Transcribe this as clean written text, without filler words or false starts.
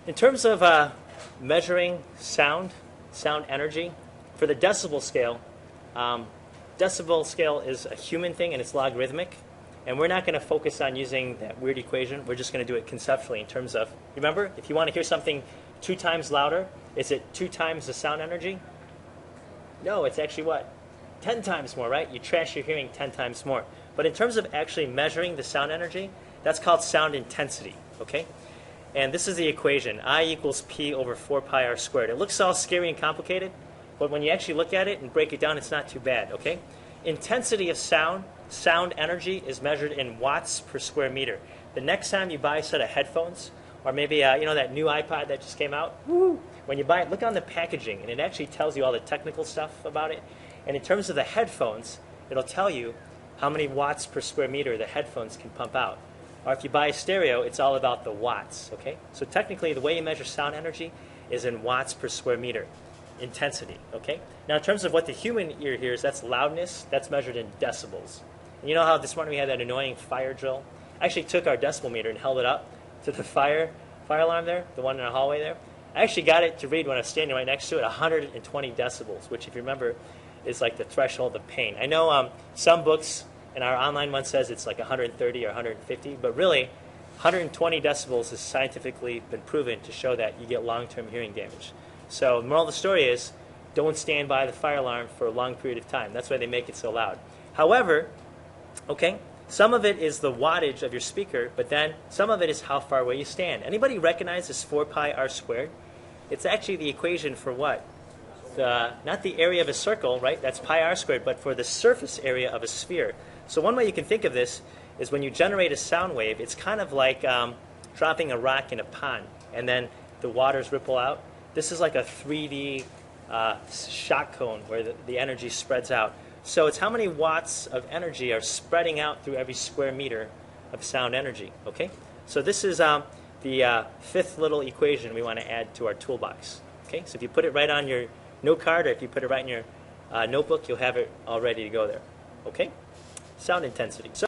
In terms of measuring sound energy, for the decibel scale is a human thing and it's logarithmic. And we're not going to focus on using that weird equation. We're just going to do it conceptually in terms of, remember, if you want to hear something 2 times louder, is it 2 times the sound energy? No, it's actually what? 10 times more, right? You trash your hearing 10 times more. But in terms of actually measuring the sound energy, that's called sound intensity, okay? And this is the equation, I equals P over 4 pi r squared. It looks all scary and complicated, but when you actually look at it and break it down, it's not too bad, okay? Intensity of sound energy is measured in watts per square meter. The next time you buy a set of headphones, or maybe you know that new iPod that just came out, when you buy it, look on the packaging, and it actually tells you all the technical stuff about it. And in terms of the headphones, it'll tell you how many watts per square meter the headphones can pump out. Or if you buy a stereo, it's all about the watts, okay? So technically, the way you measure sound energy is in watts per square meter. Intensity, okay? Now, in terms of what the human ear hears, that's loudness. That's measured in decibels. And you know how this morning we had that annoying fire drill? I actually took our decibel meter and held it up to the fire alarm there, the one in the hallway there. I actually got it to read when I was standing right next to it, 120 decibels, which, if you remember, is like the threshold of pain. I know some books, and our online one says it's like 130 or 150, but really, 120 decibels has scientifically been proven to show that you get long-term hearing damage. So the moral of the story is, don't stand by the fire alarm for a long period of time. That's why they make it so loud. However, okay, some of it is the wattage of your speaker, but then some of it is how far away you stand. Anybody recognize this 4 pi r squared? It's actually the equation for what? Not the area of a circle, right? That's pi r squared, but for the surface area of a sphere. So one way you can think of this is when you generate a sound wave, it's kind of like dropping a rock in a pond, and then the waters ripple out. This is like a 3D shock cone where the energy spreads out. So it's how many watts of energy are spreading out through every square meter of sound energy, okay? So this is the fifth little equation we want to add to our toolbox, okay? So if you put it right on your note card, or if you put it right in your notebook, you'll have it all ready to go there, okay? Sound intensity. So